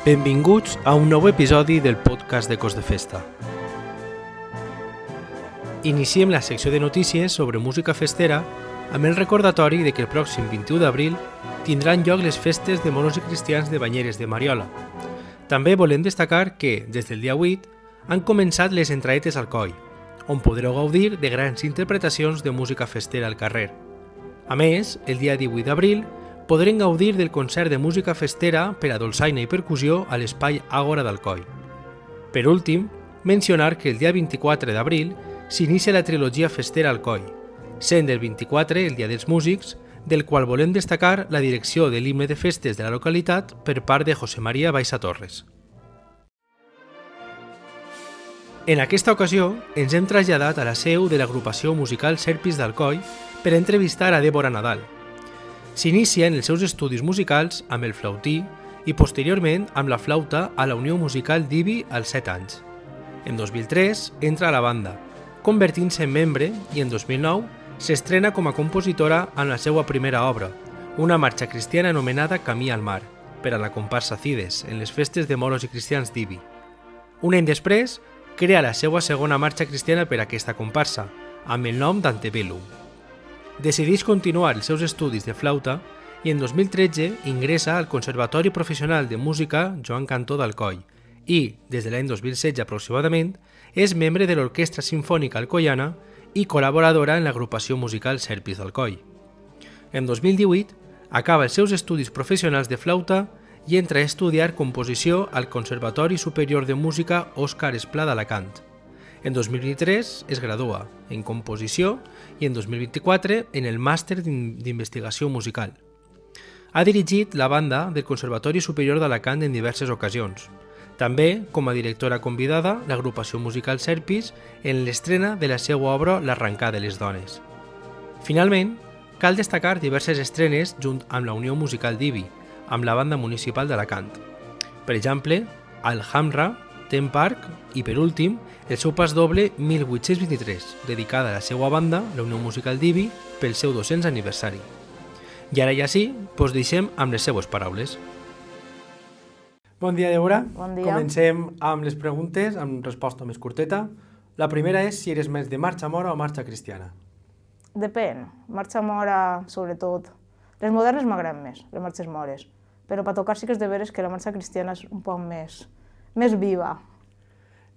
Benvinguts a un nou episodi del podcast de Cos de Festa. Iniciem la secció de notícies sobre música festera amb el recordatori de que el pròxim 21 d'abril tindran lloc les festes de moros i cristians de Banyeres de Mariola. També volem destacar que, des del dia 8, han començat les entradetes al coll, on podreu gaudir de grans interpretacions de música festera al carrer. A més, el dia 18 d'abril podrem gaudir del concert de música festera per a dolçaina i percussió a l'espai Àgora d'Alcoi. Per últim, mencionar que el dia 24 d'abril s'inicia la trilogia festera Alcoi, sent el 24 el Dia dels Músics, del qual volem destacar la direcció de l'himne de festes de la localitat per part de José María Baixa Torres. En aquesta ocasió, ens hem traslladat a la seu de l'agrupació musical Serpis d'Alcoi per entrevistar a Débora Nadal. S'inicia en els seus estudis musicals amb el flautí i posteriorment amb la flauta a la Unió Musical d'Ibi als 7 anys. En 2003 entra a la banda, convertint-se en membre i en 2009 s'estrena com a compositora en la seva primera obra, una marxa cristiana anomenada Camí al mar, per a la comparsa Cides en les festes de moros i cristians d'Ibi. Un any després, crea la seva segona marxa cristiana per a aquesta comparsa, amb el nom d'Antebellum. Decideix continuar els seus estudis de flauta i en 2013 ingressa al Conservatori Professional de Música Joan Cantó d'Alcoi i, des de l'any 2016 aproximadament, és membre de l'Orquestra Simfònica Alcoiana i col·laboradora en l'agrupació musical Serpis d'Alcoi. En 2018 acaba els seus estudis professionals de flauta i entra a estudiar composició al Conservatori Superior de Música Òscar Esplà d'Alacant. En 2023 es gradua en composició i en 2024 en el Màster d'Investigació Musical. Ha dirigit la banda del Conservatori Superior d'Alacant en diverses ocasions. També, com a directora convidada, l'agrupació musical Serpis en l'estrena de la seva obra L'arrencada de les dones. Finalment, cal destacar diverses estrenes junt amb la Unió Musical d'Ibi, amb la banda municipal d'Alacant. Per exemple, Al Hamra, Ten Park i, per últim, el seu pas doble 1823, dedicada a la seva banda, la Unió Musical d'Ibi, pel seu 200 aniversari. I ara ja sí, doncs deixem amb les seues paraules. Bon dia, Débora. Bon dia. Comencem amb les preguntes, amb resposta més curteta. La primera és si eres més de marxa mora o marxa cristiana. Depèn. Marxa mora, sobretot. Les modernes m'agraden més, les marxes mores. Però per tocar sí que és de veres que la marxa cristiana és un poc més viva.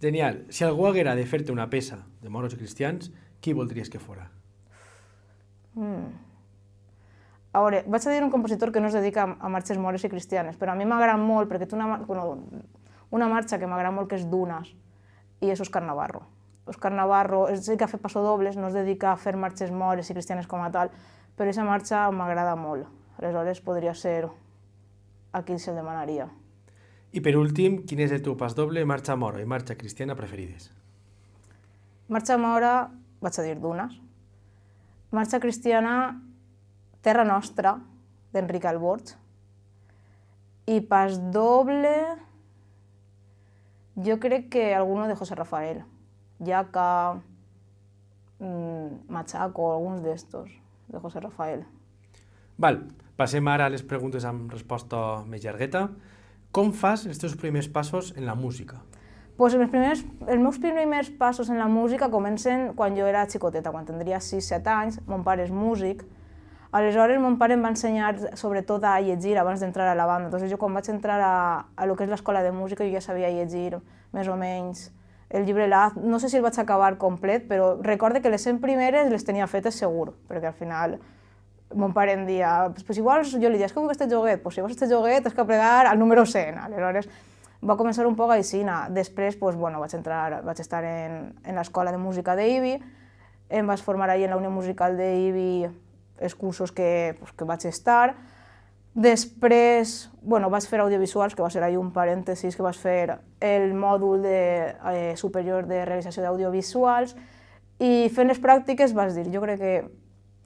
Genial. Si algú haguera de fer-te una peça de moros i cristians, qui voldries que fora? A veure, vaig a dir un compositor que no es dedica a marxes mores i cristianes, però a mi m'agrada molt, perquè té una marxa que m'agrada molt, que és Dunas, i és Óscar Navarro. Óscar Navarro és el que ha fet passodobles, no es dedica a fer marxes mores i cristianes com a tal, però aquesta marxa m'agrada molt. Aleshores podria ser a qui se'l demanaria. I per últim, quin és el teu pas doble, marxa mora i marxa cristiana preferides? Marxa mora, vaig a dir Dunas. Marxa cristiana, Terra Nostra, d'Enric Alborch. I pas doble, jo crec que alguno de José Rafael. Yaca, Machaco, alguns d'estos, de José Rafael. Val, passem ara a les preguntes amb resposta més llargueta. Com fas els teus primers passos en la música? Pues els meus primers passos en la música comencen quan jo era xicoteta, quan tindria 6-7 anys. Mon pare és músic. Aleshores, mon pare em va ensenyar sobretot a llegir abans d'entrar a la banda. Entonces, jo quan vaig entrar a lo que és l'escola de música, jo ja sabia llegir més o menys el llibre La. No sé si el vaig acabar complet, però recorde que les 100 primeres les tenia fetes segur, perquè al final mon pare em dia, pues igual jo li deia, és que vull aquest joguet, pues si vols aquest joguet has que pregar al número 100. Aleshores va començar un poc així. Després vaig estar en l'escola de música d'Ibi, em vaig formar allà en la Unió Musical d'Ibi, els cursos que vaig estar. Després vaig fer audiovisuals, que va ser allà un parèntesis, que vaig fer el mòdul superior de realització d'audiovisuals, i fent les pràctiques vaig dir, jo crec que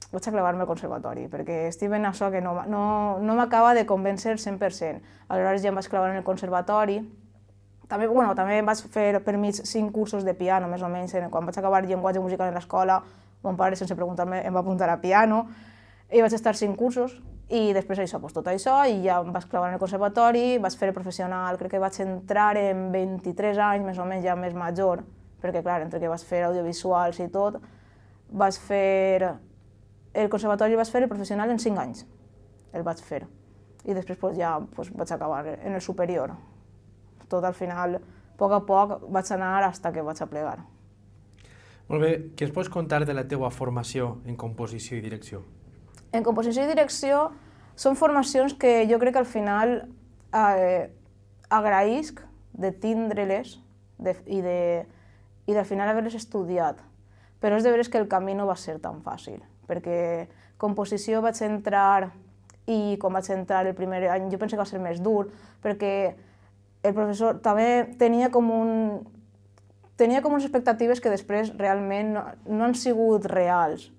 vaig a clavar-me al conservatori, perquè estic en això que no m'acaba de convèncer 100%. Aleshores ja em vaig clavar en el conservatori. També vaig fer per mig 5 cursos de piano, més o menys. Quan vaig acabar llenguatge musical en l'escola, mon pare, sense preguntar-me, em va apuntar a piano. I vaig estar 5 cursos, i després això, doncs, tot això, i ja em vaig clavar en el conservatori, vaig fer el professional, crec que vaig entrar en 23 anys, més o menys ja més major, perquè clar, entre que vaig fer audiovisuals i tot, vaig fer el conservatori, vaig fer el professional en 5 anys, el vaig fer, i després doncs, ja doncs, vaig acabar en el superior. Tot al final, a poc, vaig anar fins que vaig aplegar. Molt bé, què ens pots contar de la teva formació en composició i direcció? En composició i direcció són formacions que jo crec que al final agraïsc de tindre-les i al final haver-les estudiat, però és de veres que el camí no va ser tan fàcil, perquè composició vaig entrar i quan vaig entrar el primer any jo penso que va ser més dur, perquè el professor també tenia com unes expectatives que després realment no han sigut reals.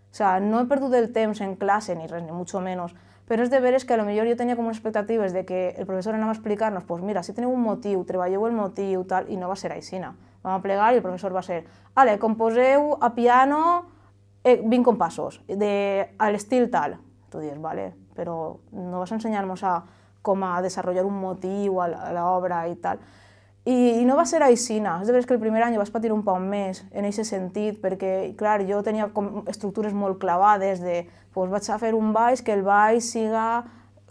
O sigui, no he perdut el temps en classe ni res, ni mucho menos, però és de veres que potser jo tenia com unes expectatives de que el professor anava a explicar-nos, doncs mira, si teniu un motiu, treballeu el motiu, tal, i no va ser aixina. Vam a plegar i el professor va ser, ale, composeu a piano 20 compassos, a l'estil tal. Tu dius, vale, però no vas ensenyar-nos com a desenvolupar un motiu a l'obra i tal. I no va ser aixina, és de veres que el primer any ho vaig patir un poc més en aquest sentit, perquè, clar, jo tenia estructures molt clavades de, doncs vaig a fer un baix, que el baix siga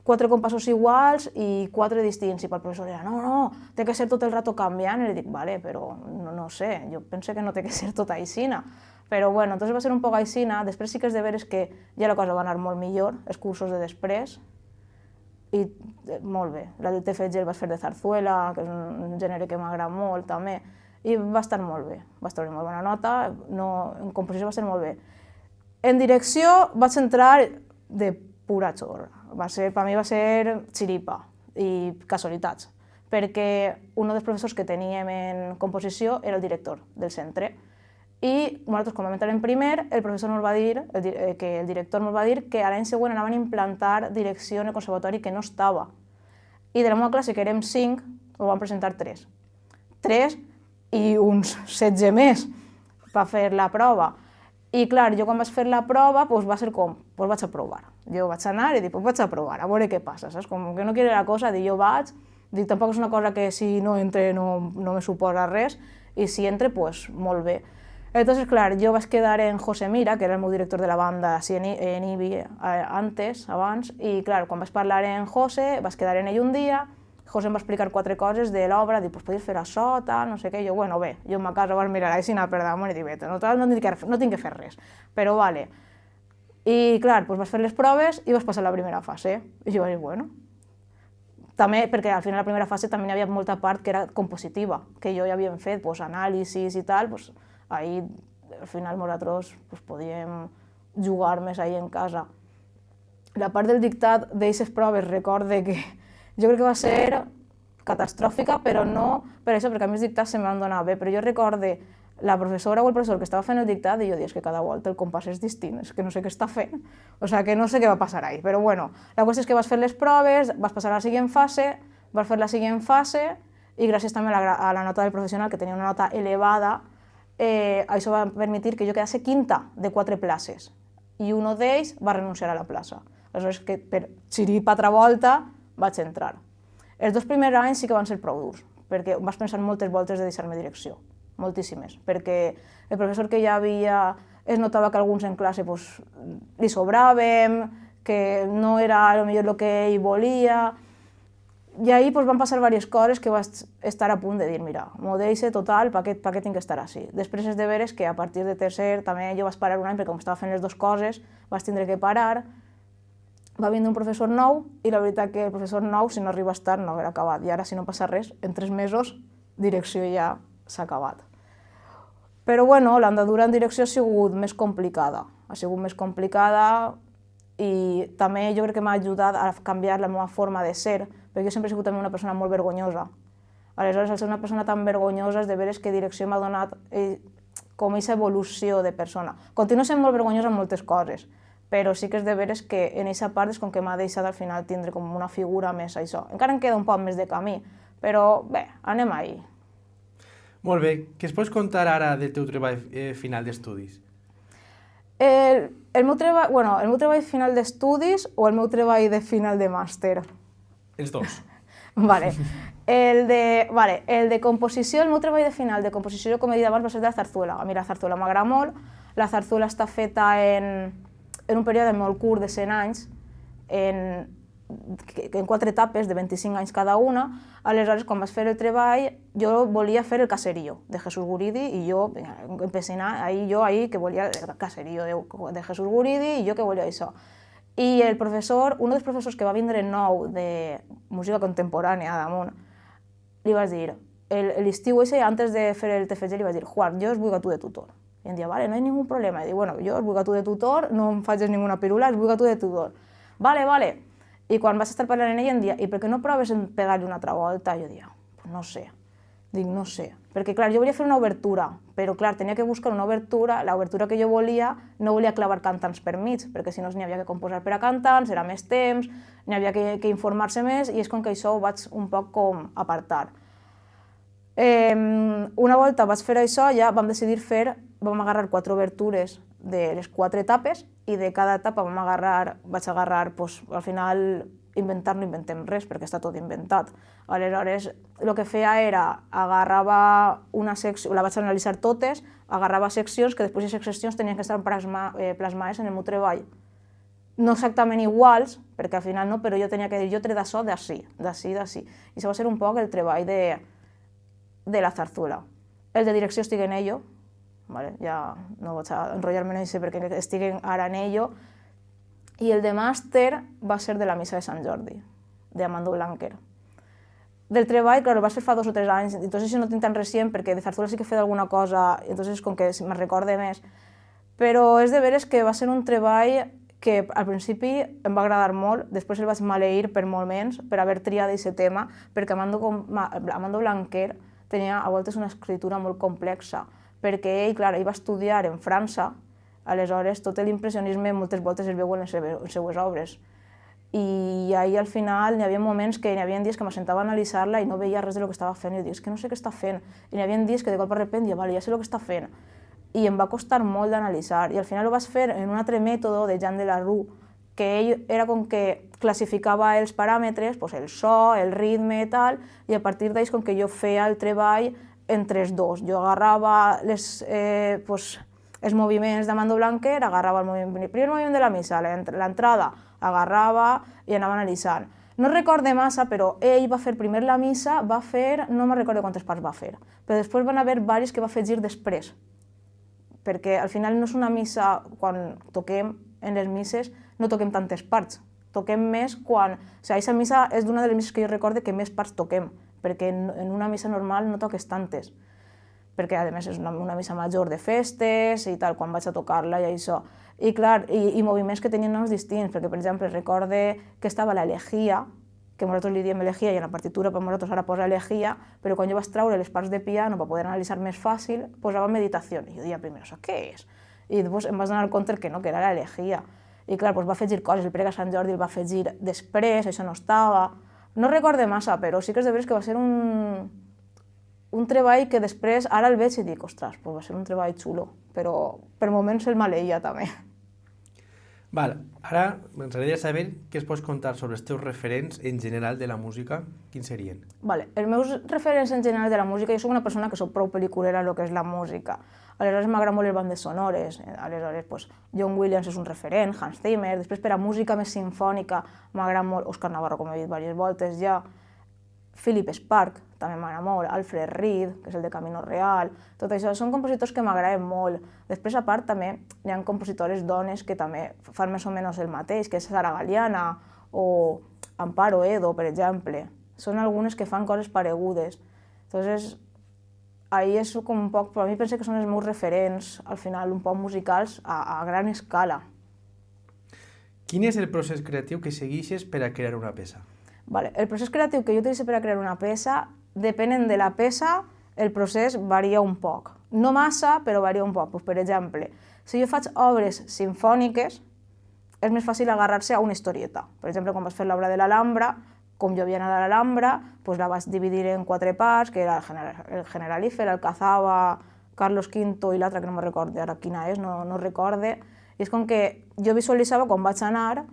4 compassos iguals i 4 distints, i pel professor era, no, té que ser tot el rato canviant, i li dic, vale, però no sé, jo penso que no té que ser tot aixina. Però bueno, entonces va ser un poc aixina, després sí que és de veres que ja la cosa va anar molt millor, els cursos de després, i molt bé, la del TFG el vaig fer de zarzuela, que és un gènere que m'agrada molt també, i va estar molt bé, va estar molt bona nota, en composició va ser molt bé. En direcció vaig entrar de pura xorra, per mi va ser xiripa i casualitats, perquè un dels professors que teníem en composició era el director del centre, i nosaltres, com vam entrar en primer, el professor ens va dir, que el director ens va dir que a l'any següent anaven a implantar direcció en el conservatori que no estava. I de la meva classe, que érem 5, ho vam presentar 3. 3 i uns 16 més per fer la prova. I clar, jo quan vaig fer la prova, va ser com, vaig a provar. Jo vaig anar i dic, vaig a provar, a veure què passa, saps? Com que no quiere la cosa, dic, jo vaig, dic, tampoc és una cosa que si no entre no me suposa res, i si entre, molt bé. Entonces, clar, jo vaig quedar en José Mira, que era el meu director de la banda en IBI abans, i clar, quan vaig parlar en José, vaig quedar en ell un dia, José em va explicar 4 coses de l'obra, dic, podies fer això, tal, no sé què, jo, bueno, bé, jo a casa vaig mirar així, per damunt, i dic, bé, no tinc que fer res, però vale. I clar, vaig fer les proves i vaig passar la primera fase, i jo vaig dir, bueno. També perquè al final la primera fase també hi havia molta part que era compositiva, que jo ja havíem fet, anàlisis i tal, ahí al final nosaltres podíem jugar més ahí en casa. La part del dictat d'aquestes proves recorde que jo crec que va ser catastròfica, però no per això, perquè a mi els dictats se m'han donat bé, però jo recorde la professora o el professor que estava fent el dictat i jo dius que cada volta el compàs és distint, és que no sé què està fent, o sigui que no sé què va passar ahí, però bueno, la qüestió és que vas fer les proves, vas passar a la següent fase, vas fer la següent fase i gràcies també a la nota del professional, que tenia una nota elevada, això va permetre que jo quedassi quinta de 4 places i un d'ells va renunciar a la plaça. Aleshores, que per xiripa altra volta vaig entrar. Els 2 primers anys sí que van ser prou durs, perquè vas pensar moltes voltes de deixar-me direcció, moltíssimes, perquè el professor que ja havia es notava que alguns en classe li sobràvem, que no era potser el que ell volia, i ahí van passar diverses coses que vaig estar a punt de dir, mira, m'ho deixe total, per què tinc que estar així? Després és de veres que a partir de tercer també jo vaig parar un any perquè com estava fent les 2 coses vaig tindre que parar, va vindre un professor nou i la veritat que el professor nou, si no arriba a estar, no haguera acabat. I ara, si no passa res, en 3 mesos, direcció ja s'ha acabat. Però bueno, l'andadura en direcció ha sigut més complicada. I també jo crec que m'ha ajudat a canviar la meva forma de ser, perquè jo sempre he sigut també una persona molt vergonyosa. Aleshores, al ser una persona tan vergonyosa, és de veres que direcció m'ha donat com aquesta evolució de persona. Continuo sent molt vergonyosa en moltes coses, però sí que és de veres que en aquesta part és com que m'ha deixat al final tindre com una figura més això. Encara em queda un poc més de camí, però bé, anem ahí. Molt bé, què es pots contar ara del teu treball final d'estudis? El meu treball final d'estudis o el meu treball de final de màster? Els dos. Vale. El de composició, el meu treball de final de composició, com he dit abans, va ser de la zarzuela. A mi la zarzuela m'agrada molt, la zarzuela està feta en un període molt curt de 100 anys, en 4 etapes de 25 anys cada una. Aleshores, quan vaig fer el treball, jo volia fer el caserío de Jesús Guridi i jo empecinar, ahí que volia el caserío de Jesús Guridi i jo que volia això. I el professor, un dels professors que va vindre nou de música contemporània damunt, li vaig dir, l'estiu ese, antes de fer el TFG, li vaig dir, Juan, jo es vull a tu de tutor. I em dia, vale, no hi ha ningú problema. I dic, bueno, jo es vull a tu de tutor, no em facis ninguna pirula, es vull a tu de tutor. Vale. I quan vaig estar parlant amb ell em dia, i per què no proves en pegar-li una altra volta? I jo dia, pues no sé. Dic, no sé. Perquè, clar, jo volia fer una obertura, però, clar, tenia que buscar una obertura, l'obertura que jo volia, no volia clavar cantants per mig, perquè si no n'hi havia que composar per a cantants, era més temps, n'hi havia que informar-se més, i és com que això ho vaig un poc com apartar. Una volta vaig fer això, ja vam decidir vam agarrar 4 obertures de les 4 etapes, i de cada etapa vaig agarrar, al final, inventar no inventem res, perquè està tot inventat. Aleshores, el que feia era, agarrava una secció, la vaig analitzar totes, agarrava seccions, que després aquestes seccions tenien que estar plasmades en el meu treball. No exactament iguals, perquè al final no, però jo tenia que dir, jo trec d'això, d'ací. I això va ser un poc el treball de la zarzuela. El de direcció estic en ello, ja no vaig a enrotllar-me en això perquè estic ara en ello, i el de màster va ser de la missa de Sant Jordi, d'Amando Blanquer. Del treball, clar, ho vaig fer fa 2 o 3 anys, entonces no tinc tan recient perquè de zarzuela sí que he fet alguna cosa, entonces com que me'n recorde més. Però és de veres que va ser un treball que al principi em va agradar molt, després el vaig maleir per molt menys, per haver triat aquest tema, perquè Amando Blanquer tenia a voltes una escritura molt complexa, perquè ell, clar, ell va estudiar en França, aleshores tot l'impressionisme moltes voltes es veu en les seues obres. I ahir al final n'hi havia moments que n'hi havia dies que m'assentava a analitzar-la i no veia res del que estava fent, i dic, és que no sé què està fent. I n'hi havia dies que de cop a repent, vale, ja sé el que està fent. I em va costar molt d'analitzar, i al final ho vaig fer en un altre mètode de Jean Delarue, que ell era com que classificava els paràmetres, el so, el ritme i tal, i a partir d'ells com que jo feia el treball entre els dos. Jo agarrava els moviments d'Amando Blanquer, agarrava el primer moviment de la missa, l'entrada, agarrava i anava analitzant. No recorde massa, però ell va fer primer la missa, no me'n recordo quantes parts va fer, però després van haver diverses que va afegir després, perquè al final no és una missa, quan toquem en les misses, no toquem tantes parts, toquem més quan... Aquesta missa és d'una de les misses que jo recorde que més parts toquem, perquè en una missa normal no toques tantes, perquè a més és una missa major de festes i tal, quan vaig a tocar-la i això. I clar, i moviments que tenien noms distints, perquè per exemple recorde que estava l'elegía, que nosaltres li diem elegía i en la partitura per nosaltres ara posa elegía, però quan jo vaig treure les parts de piano per poder analitzar més fàcil, posava meditació. I jo deia primer, això què és? I després em vaig donar compte que no, que era l'elegía. I clar, va afegir coses, el prega Sant Jordi el va afegir després, això no estava. No recorde massa, però sí que és de veres que va ser un treball que després, ara el veig i dic, ostres, va ser un treball xulo, però per moments el maleïa també. Val, ara ens agradaria saber què es pots contar sobre els teus referents en general de la música, quins serien? Vale, els meus referents en general de la música, jo soc una persona que soc prou pel·liculera en el que és la música. Aleshores m'agraden molt les bandes sonores, aleshores John Williams és un referent, Hans Zimmer, després per a música més sinfònica m'agrada molt Òscar Navarro, com he dit diverses voltes ja, Philip Spark, també m'agrada molt, Alfred Reed, que és el de Camino Real, tot això són compositors que m'agraden molt. Després, a part, també hi ha compositores dones que també fan més o menys el mateix, que és Sara Galiana o Amparo Edo, per exemple. Són algunes que fan coses paregudes. Entonces, ahí és com un poc, per a mi penso que són els meus referents, al final, un poc musicals a gran escala. Quin és el procés creatiu que segueixes per a crear una peça? Vale. El procés creatiu que jo utilitzo per a crear una peça, depenent de la peça, el procés varia un poc. No massa, però varia un poc. Per exemple, si jo faig obres sinfòniques, és més fàcil agarrar-se a una historieta. Per exemple, quan vaig fer l'obra de l'Alhambra, com jo havia anat a l'Alhambra, la vaig dividir en 4 parts, que era el Generalife, l'Alcazaba, Carlos V i l'altra que no me recordo ara quina és, no recorde, I és com que jo visualitzava quan vaig anar,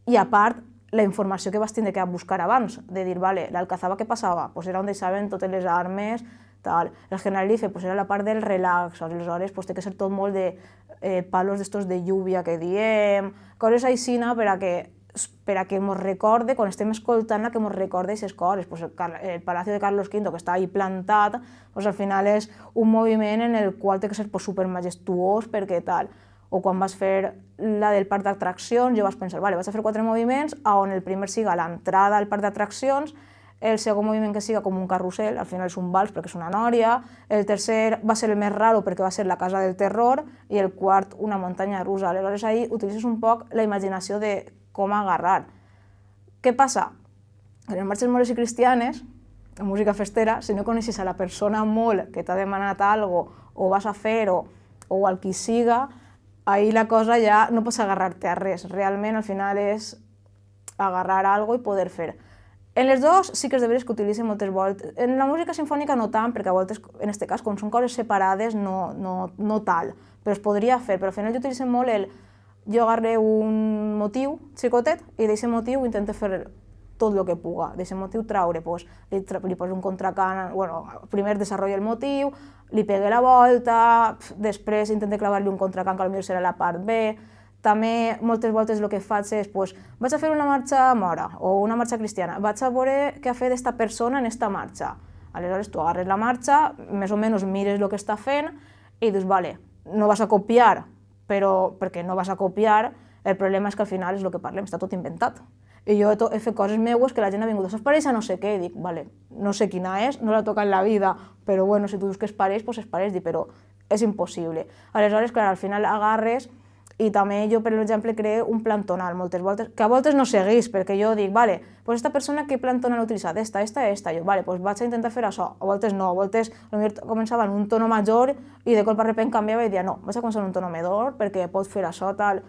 i a part, la informació que vas tindre que buscar abans, de dir, vale, l'Alcazaba què passava? Pues era on deixaven totes les armes, tal. El Generalife pues era la part del relax, aleshores pues té que ser tot molt de palos d'estos de lluvia que diem, coses aixina per a que mos recorde, quan estem escoltant-la, que mos recorde aquestes coses. Pues el Palacio de Carlos V, que està ahí plantat, pues al final és un moviment en el qual té que ser pues, supermajestuós, perquè tal. O quan vas fer la del parc d'atraccions, jo vas pensar, vale, vaig a fer 4 moviments, on el primer siga l'entrada al parc d'atraccions, el segon moviment que siga com un carrusel, al final és un vals perquè és una nòria, el tercer va ser el més raro perquè va ser la casa del terror, i el quart una muntanya russa. Aleshores ahí utilitzes un poc la imaginació de com agarrar. Què passa? En les marxes mores i cristianes, la música festera, si no coneixes a la persona molt que t'ha demanat algo, o vas a fer-ho, o al qui siga, ahí la cosa ja no pots agarrar-te a res. Realment al final és agarrar algo i poder fer. En les dos sí que és de veres que utilitzen moltes voltes. En la música sinfònica no tant, perquè a voltes, en aquest cas, quan són coses separades, no tal. Però es podria fer, però al final jo utilitzen molt el... Jo agarré un motiu xicotet i d'aquest motiu intento fer tot el que puga. D'aquest motiu traure, pues, li poso un contracant, bueno, primer desenvolupo el motiu, li pegué la volta, després intento clavar-li un contracant que potser serà la part B. També moltes voltes el que faig és, pues, vaig a fer una marxa mora o una marxa cristiana, vaig a veure què ha fet aquesta persona en aquesta marxa. Aleshores tu agarres la marxa, més o menys mires el que està fent i dius, vale, no vas a copiar, però perquè no vas a copiar, el problema és que al final és el que parlem, està tot inventat. I jo he fet coses meues que la gent ha vingut, saps pareix a no sé què? I dic, vale, no sé quina és, no la toca en la vida, però bueno, si tu dius que es pareix, doncs es pareix, però és impossible. Aleshores, clar, al final agarres. I també jo, per exemple, creo un plan tonal moltes voltes, que a voltes no seguís, perquè jo dic, vale, pues esta persona que plan tonal ha utilitzat? Esta, jo, vale, pues vaig a intentar fer això. A voltes no, a voltes començava en un tono major i de cop a repent canviava i dia, no, vaig a començar en un tono menor perquè pots fer això, tal.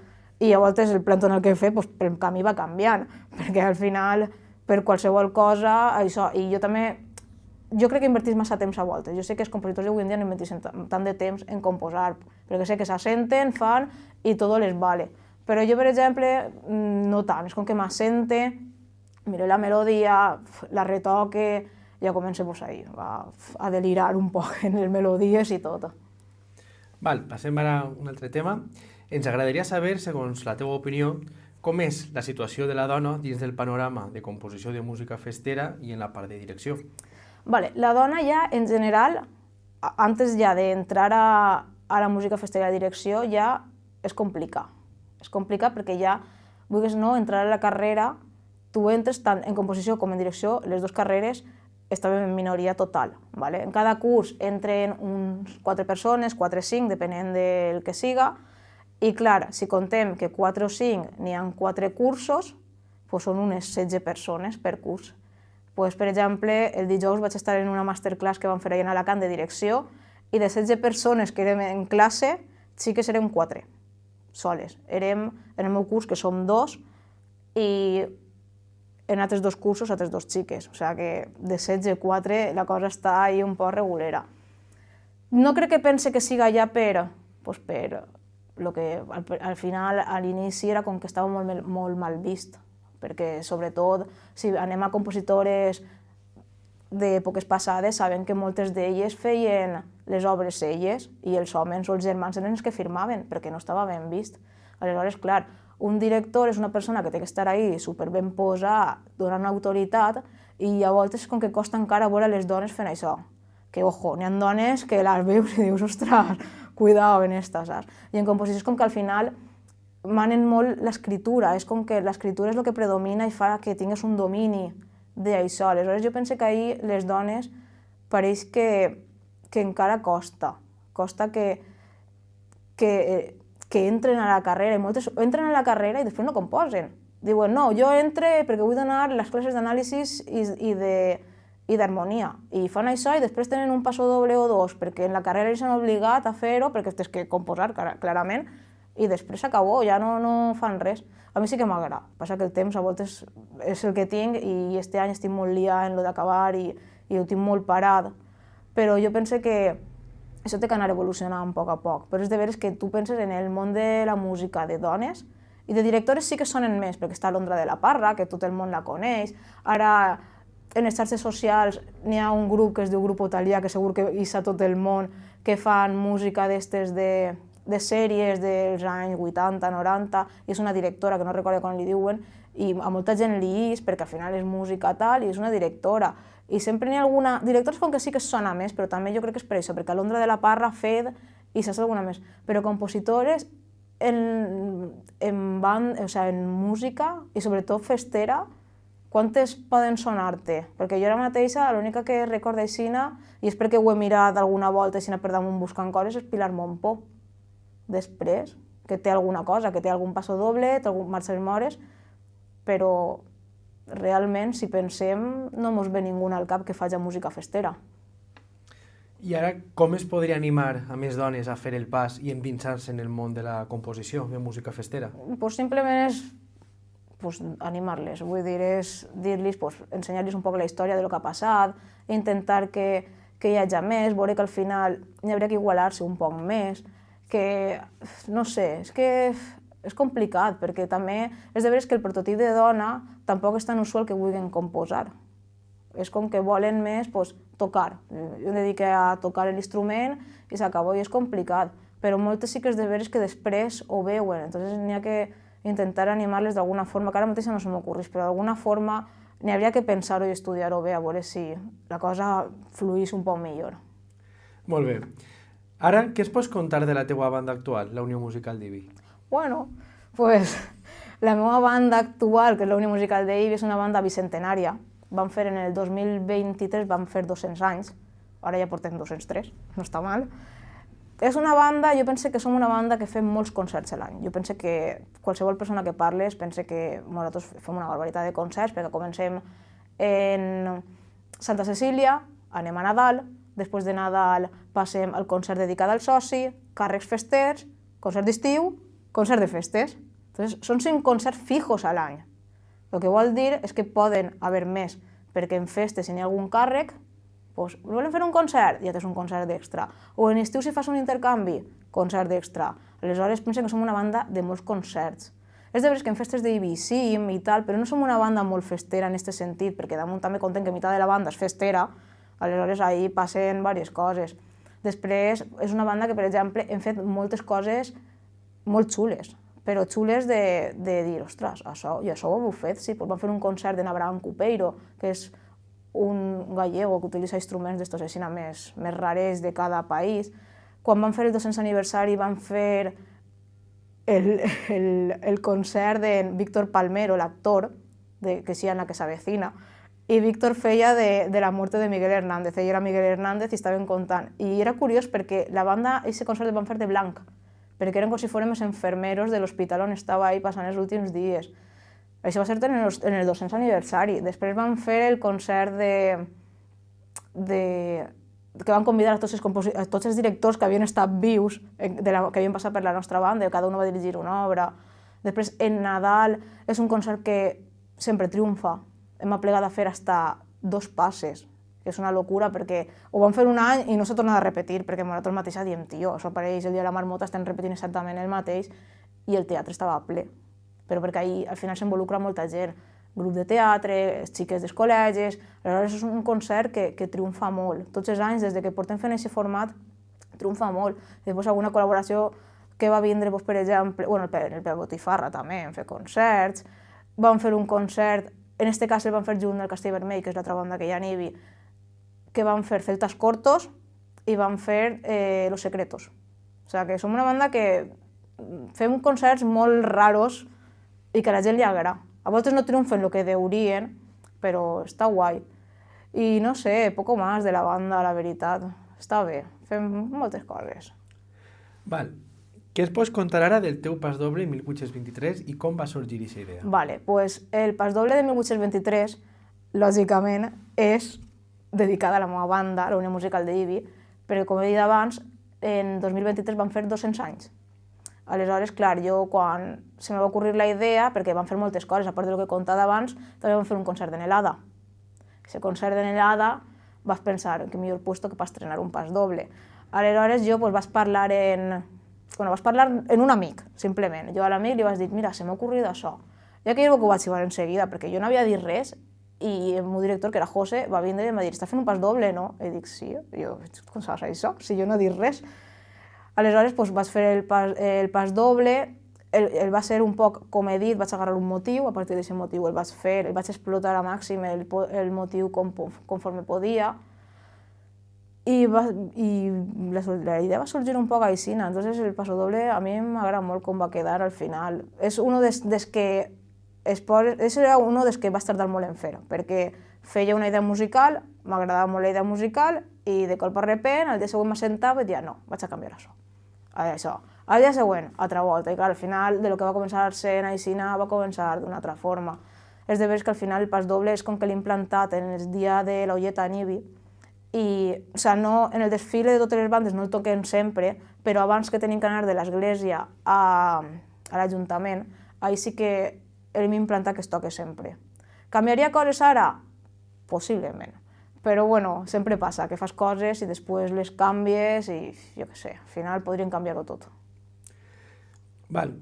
I a voltes el plan tonal que he fet, pues, pel camí va canviant, perquè al final, per qualsevol cosa, això. I jo també, jo crec que invertís massa temps a voltes. Jo sé que els compositors d'avui en dia no inverteixen tant de temps en composar, perquè sé que s'assenten, fan i tot les vale. Però jo, per exemple, no tant. És com que m'assente, miro la melodia, la retoque, ja començo pues, ahí, a delirar un poc en les melodies i tot. Val, passem ara a un altre tema. Ens agradaria saber, segons la teva opinió, com és la situació de la dona dins del panorama de composició de música festera i en la part de direcció. Vale, la dona ja, en general, antes ja d'entrar a la música festera de direcció, ja és complicat. És complicat perquè ja, vulguis no, entrar a la carrera, tu entres tant en composició com en direcció, les dues carreres estaven en minoria total. Vale? En cada curs entren uns 4 persones, 4 o 5, depenent del que siga, i clar, si contem que 4 o 5 n'hi ha 4 cursos, doncs són unes 16 persones per curs. Pues, per exemple, el dijous vaig estar en una masterclass que vam fer allà a Alacant de direcció i de 16 persones que érem en classe, sí que érem 4, soles. Érem, en el meu curs, que som 2, i en altres 2 cursos, altres 2 xiques. O sigui que de 16 a 4 la cosa està ahí un poc regulera. No crec que pense que siga ja per lo que al final, a l'inici, era com que estava molt mal vist, perquè sobretot si anem a compositores d'èpoques passades, sabem que moltes d'elles feien les obres elles i els homes o els germans eren els que firmaven, perquè no estava ben vist. Aleshores, clar, un director és una persona que té que estar ahí superben posada, donant autoritat, i a voltes com que costa encara veure les dones fent això. Que, ojo, n'hi ha dones que les veus i dius, ostres, cuidao en esta, saps? I en composició és com que al final manen molt l'escriptura, és com que l'escriptura és el que predomina i fa que tingues un domini d'això. Aleshores jo penso que ahir les dones pareix que encara costa que entren a la carrera, i moltes entren a la carrera i després no composen. Diuen, no, jo entre perquè vull donar les classes d'anàlisis i d'harmonia, i fan això i després tenen un passo doble o 2, perquè en la carrera ells s'han obligat a fer-ho, perquè tens que composar clarament, i després s'acabó, ja no fan res. A mi sí que m'agrada, passa que el temps a voltes és el que tinc i este any estic molt liat en lo d'acabar i ho tinc molt parat, però jo penso que això té que anar evolucionant a poc, però és de veres que tu penses en el món de la música de dones i de directores sí que sonen més, perquè està Londra de la Parra, que tot el món la coneix, ara en les xarxes socials n'hi ha un grup que es diu Grup Otalià, que segur que hi tot el món, que fan música d'estes de sèries dels anys 80, 90, i és una directora, que no recordo com li diuen, i a molta gent li és, perquè al final és música tal, i és una directora. I sempre n'hi ha alguna... Directors com que sí que sona més, però també jo crec que és per això, perquè a Londra de la Parra, Fed, i saps alguna més. Però compositores en música, i sobretot festera, quantes poden sonar-te? Perquè jo ara mateixa l'única que recordo aixina, i és perquè ho he mirat alguna volta aixina per damunt buscant coses, és Pilar Montpó. Després, que té alguna cosa, que té algun passo doble, té algun marxes mores, però realment, si pensem, no mos ve ningú al cap que faci música festera. I ara, com es podria animar a més dones a fer el pas i endinsar-se en el món de la composició de música festera? Pues simplement és animar-les, vull dir, és dir-los, ensenyar-los un poc la història de lo que ha passat, intentar que hi hagi més, veure que al final hi hauria que igualar-se un poc més, que, no sé, és que és complicat, perquè també és de veres que el prototip de dona tampoc és tan usual que vulguin composar. És com que volen més tocar. Jo em dedico a tocar l'instrument i s'acabó, i és complicat. Però moltes sí que és de veres que després ho veuen, entonces n'hi ha que intentar animar-les d'alguna forma, que ara mateix no se m'ocorreix, però d'alguna forma n'hi hauria que pensar-ho i estudiar-ho bé, a veure si la cosa fluís un poc millor. Molt bé. Ara, què es pots contar de la teua banda actual, la Unió Musical d'Ibi? Bueno, pues la meva banda actual, que és la Unió Musical d'Ibi, és una banda bicentenària. Vam fer en el 2023, vam fer 200 anys, ara ja portem 203, no està mal. És una banda, jo penso que som una banda que fem molts concerts a l'any. Jo penso que qualsevol persona que parles pensa que nosaltres fem una barbaritat de concerts, perquè comencem en Santa Cecília, anem a Nadal, després de Nadal passem al concert dedicat al soci, càrrecs festers, concert d'estiu, concert de festes. Entonces, són 5 concerts fijos a l'any. El que vol dir és que poden haver més, perquè en festes, si n'hi ha algun càrrec, volen fer un concert, ja tens un concert d'extra. O en estiu si fas un intercanvi, concert d'extra. Aleshores pensen que som una banda de molts concerts. És de veres que en festes d'Ibi sim i tal, però no som una banda molt festera en aquest sentit, perquè damunt també contem que meitat de la banda és festera, aleshores ahí passen diverses coses. Després, és una banda que, per exemple, hem fet moltes coses molt xules, però xules de dir, ostres, això ho heu fet, sí, vam fer un concert de Abraham Cupeiro, que és un gallego que utilitza instruments d'estos així més rares de cada país. Quan vam fer el 200 aniversari vam fer el concert de Víctor Palmero, l'actor, que sí, Ana que s'avecina, i Víctor feia de la muerte de Miguel Hernández. Ell era Miguel Hernández i estaven contant. I era curiós perquè la banda, aquest concert el van fer de blanc, perquè eren com si fórem els enfermeros de l'hospital on estava ahí passant els últims dies. Això va ser en el 200 aniversari. Després van fer el concert que van convidar a tots els directors que havien estat vius, que havien passat per la nostra banda, i cada un va dirigir una obra. Després, en Nadal, és un concert que sempre triomfa. Hem aplegat a fer fins 2 passes, que és una locura, perquè ho vam fer un any i no s'ha tornat a repetir, perquè nosaltres mateixa diem, tio, això pareix el dia de la marmota, estem repetint exactament el mateix, i el teatre estava ple. Però perquè ahir al final s'involucra molta gent, grup de teatre, xiques dels col·legis, aleshores és un concert que triomfa molt. Tots els anys, des que portem fent aquest format, triomfa molt. Després alguna col·laboració que va vindre, per exemple, el Pere Botifarra també, hem fet concerts, vam fer un concert, en aquest cas el van fer junt del Castell Vermell, que és l'altra banda que hi ha a Ibi, que van fer Celtas Cortos i van fer Los Secretos. O sigui que som una banda que fem concerts molt raros i que a la gent li agrada. A voltes no triomfen el que deurien, però està guai. I no sé, poco más de la banda, la veritat. Està bé, fem moltes coses. Val. Què es pots contar ara del teu pas doble 1823 i com va sorgir aquesta idea? Vale, pues el pas doble de 1823, lògicament, és dedicada a la meva banda, a la Unió Musical d'Ibi, perquè, com he dit abans, en 2023 vam fer 200 anys. Aleshores, clar, jo quan se me va ocurrir la idea, perquè vam fer moltes coses, a part del que he contat abans, també vam fer un concert de Nelada. Aquest concert de Nelada vas pensar que millor puesto que per estrenar un pas doble. Aleshores jo vaig parlar en un amic, simplement. Jo a l'amic li vaig dir, mira, se m'ha ocorrit això. Ja que jo ho vaig xivar en seguida, perquè jo no havia dit res, i el meu director, que era José, va vindre i em va dir, està fent un pas doble, no? I dic, sí. I jo, com saps això? Si jo no he dit res. Aleshores vaig fer el pas doble, el va ser un poc com he dit, vaig agarrar un motiu, a partir d'aquest motiu el vaig explotar a màxim el motiu conforme podia, i la idea va sorgir un poc així, entonces el pasodoble a mi m'agrada molt com va quedar al final. És un dels que era un dels que vaig tardar molt en fer, perquè feia una idea musical, m'agradava molt la idea musical, i de colp a repent, el dia següent m'assentava i deia, no, vaig a canviar això. Al dia següent, altra volta, i clar, al final, de lo que va començar sent aixina, va començar d'una altra forma. És de veres que al final el pas doble és com que l'he implantat en el dia de l'Olleta Nibi, i no, en el desfile de totes les bandes no el toquen sempre, però abans que tenim que anar de l'església a l'Ajuntament, ahir sí que hem implantat que es toque sempre. Canviaria coses ara? Possiblement. Però bueno, sempre passa que fas coses i després les canvies i jo què sé, al final podrien canviar-ho tot. Val.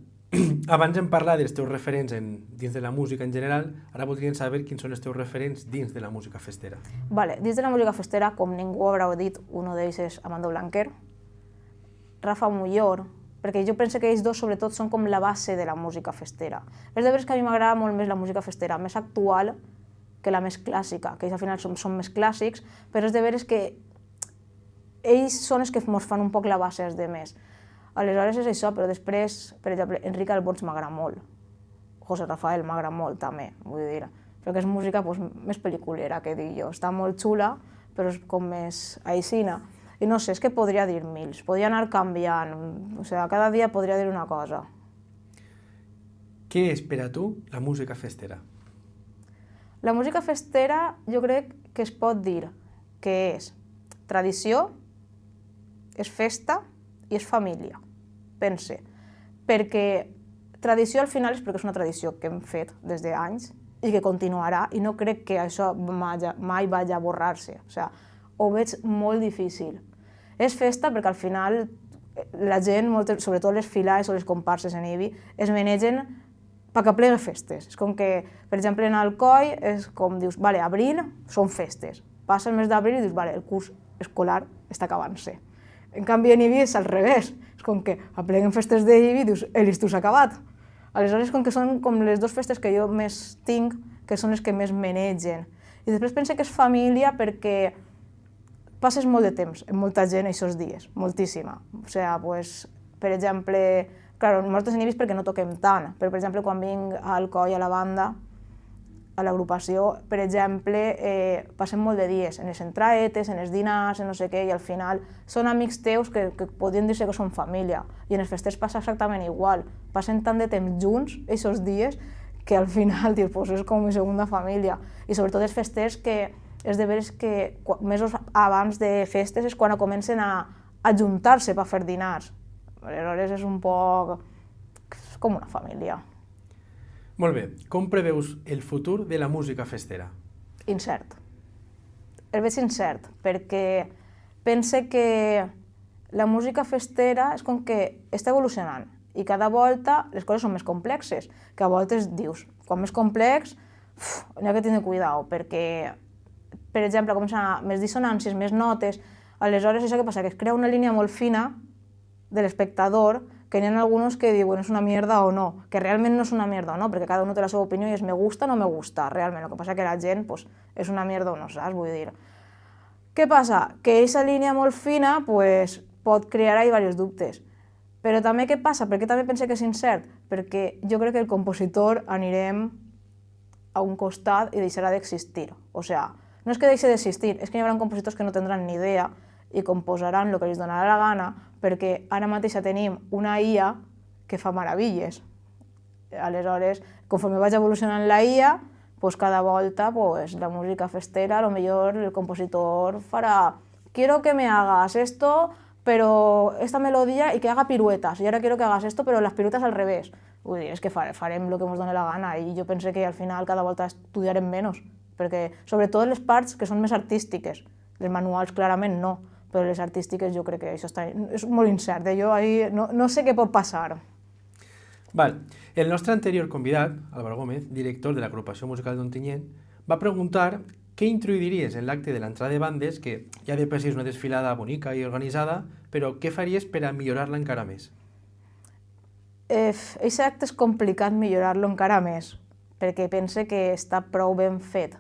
Abans hem parlat dels teus referents dins de la música en general, ara voldríem saber quins són els teus referents dins de la música festera. Vale, dins de la música festera, com ningú haurà dit, un d'ells és Amando Blanquer, Rafa Mullor, perquè jo penso que ells dos sobretot són com la base de la música festera. És de veres que a mi m'agrada molt més la música festera, més actual que la més clàssica, que ells al final són més clàssics, però és de veres que ells són els que ens fan un poc la base als demés. Aleshores és això, però després, per exemple, Enric Albons m'agrada molt, José Rafael m'agrada molt també, vull dir, perquè és música més pel·liculera, que dic jo, està molt xula, però és com més aixina. I no sé, és que podria dir mils, podria anar canviant, o sigui, cada dia podria dir una cosa. Què és per a tu la música festera? La música festera jo crec que es pot dir que és tradició, és festa i és família, pense. Perquè tradició al final és perquè és una tradició que hem fet des d'anys i que continuarà, i no crec que això mai vagi a borrar-se. O sigui, ho veig molt difícil. És festa perquè al final la gent, sobretot les filades o les comparses en Ibi, es manegen perquè pleguen festes. És com que, per exemple, en Alcoi és com dius, vale, abril són festes. Passa el mes d'abril i dius, vale, el curs escolar està acabant-se. En canvi, en Ibi és al revés. És com que apleguen festes d'Ibi i dius, l'estiu s'ha acabat. Aleshores, com que són com les dues festes que jo més tinc, que són les que més manegen. I després penso que és família perquè passes molt de temps amb molta gent aquests dies, moltíssima. O sigui, per exemple, clar, nosaltres en Ibi és perquè no toquem tant, però per exemple, quan vinc a Alcoi a la banda, a l'agrupació, per exemple, passem molt de dies en les entraetes, en els dinars, en no sé què, i al final són amics teus que podrien dir-se que són família. I en els festers passa exactament igual. Passen tant de temps junts, aquests dies, que al final dius, pues és com mi segona família. I sobretot els festers que és de veres que mesos abans de festes és quan comencen a juntar-se per fer dinars. Aleshores és un poc com una família. Molt bé, com preveus el futur de la música festera? Incert. El veig incert, perquè pense que la música festera és com que està evolucionant i cada volta les coses són més complexes, que a voltes dius, quan més complex, n'hi ha que tenir cuidado, perquè, per exemple, comencen més dissonàncies, més notes, aleshores això que passa, que es crea una línia molt fina de l'espectador, que n'hi ha alguns que diuen és una mierda o no, que realment no és una mierda o no, perquè cada un té la seva opinió i és me gusta o no me gusta, realment. El que passa que la gent és una mierda o no, saps? Vull dir. Què passa? Que aquesta línia molt fina pot crear diversos dubtes. Però també què passa? Per què també pense que és incert? Perquè jo crec que el compositor anirem a un costat i deixarà d'existir. O sigui, no és que deixi d'existir, és que hi haurà compositors que no tindran ni idea i composaran el que els donarà la gana, perquè ara mateix tenim una IA que fa meravilles. Aleshores, conforme vaig evolucionant la IA, cada volta la música festera, a lo mejor el compositor farà quiero que me hagas esto, pero esta melodía y que haga piruetas, y ahora quiero que hagas esto, pero las piruetas al revés. Vull dir, és que farem el que ens doni la gana, i jo penso que al final cada volta estudiarem menys, perquè sobretot les parts que són més artístiques, les manuals clarament no, però les artístiques jo crec que això és molt incert, jo ahí no sé què pot passar. Val. El nostre anterior convidat, Álvaro Gómez, director de l'agrupació musical d'Ontinyent, va preguntar què introduiries en l'acte de l'entrada de bandes, que ja de per si és una desfilada bonica i organitzada, però què faries per a millorar-la encara més? Aquest acte és complicat millorar-lo encara més, perquè pense que està prou ben fet.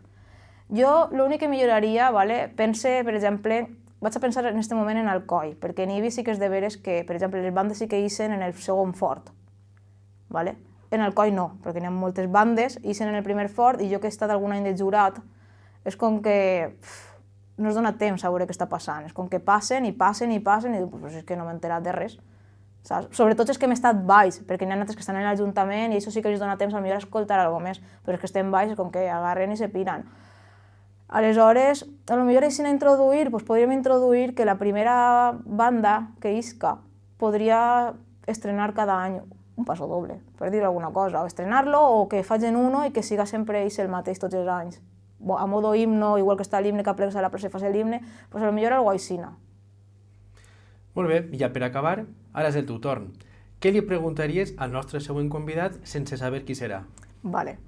Jo l'únic que milloraria, pense, per exemple, vaig a pensar en aquest moment en Alcoi, perquè en Ibi sí que és de veres que, per exemple, les bandes sí que ixen en el segon fort. En Alcoi no, perquè n'hi ha moltes bandes, ixen en el primer fort, i jo que he estat algun any de jurat, és com que no es dona temps a veure què està passant, és com que passen i passen i passen, i dic, pues és que no m'he enterat de res. Sobretot és que hem estat baix, perquè n'hi ha altres que estan en l'Ajuntament i això sí que els dona temps a millor escoltar alguna més, però és que estem baix, és com que agarren i se piren. Aleshores, potser així introduir, podríem introduir que la primera banda que isca podria estrenar cada any un paso doble, per dir alguna cosa, o estrenar-lo o que facin uno i que siga sempre el mateix tots els anys. A modo himno, igual que està l'himne que aplegues a la plaça i fas l'himne, doncs potser algo així. Molt bé, i ja per acabar, ara és el teu torn. Què li preguntaries al nostre següent convidat sense saber qui serà? Vale.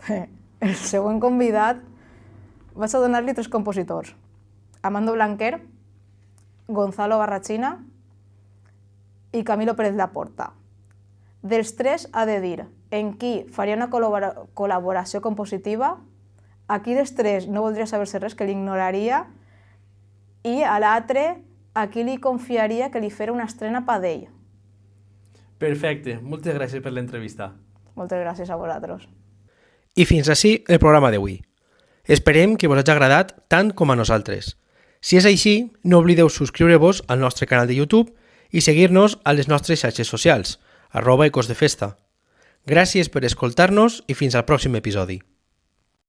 El següent convidat vaig a donar-li 3 compositors. Amando Blanquer, Gonzalo Barrachina i Camilo Pérez Laporta. Dels 3 ha de dir en qui faria una col·laboració compositiva, a qui dels 3 no voldria saber-se res, que l'ignoraria, i a l'altre a qui li confiaria que li fera una estrena per d'ell. Perfecte, moltes gràcies per l'entrevista. Moltes gràcies a vosaltres. I fins ací el programa d'avui. Esperem que vos hagi agradat tant com a nosaltres. Si és així, no oblideu subscriure-vos al nostre canal de YouTube i seguir-nos a les nostres xarxes socials, @ecosdefesta. Gràcies per escoltar-nos i fins al pròxim episodi.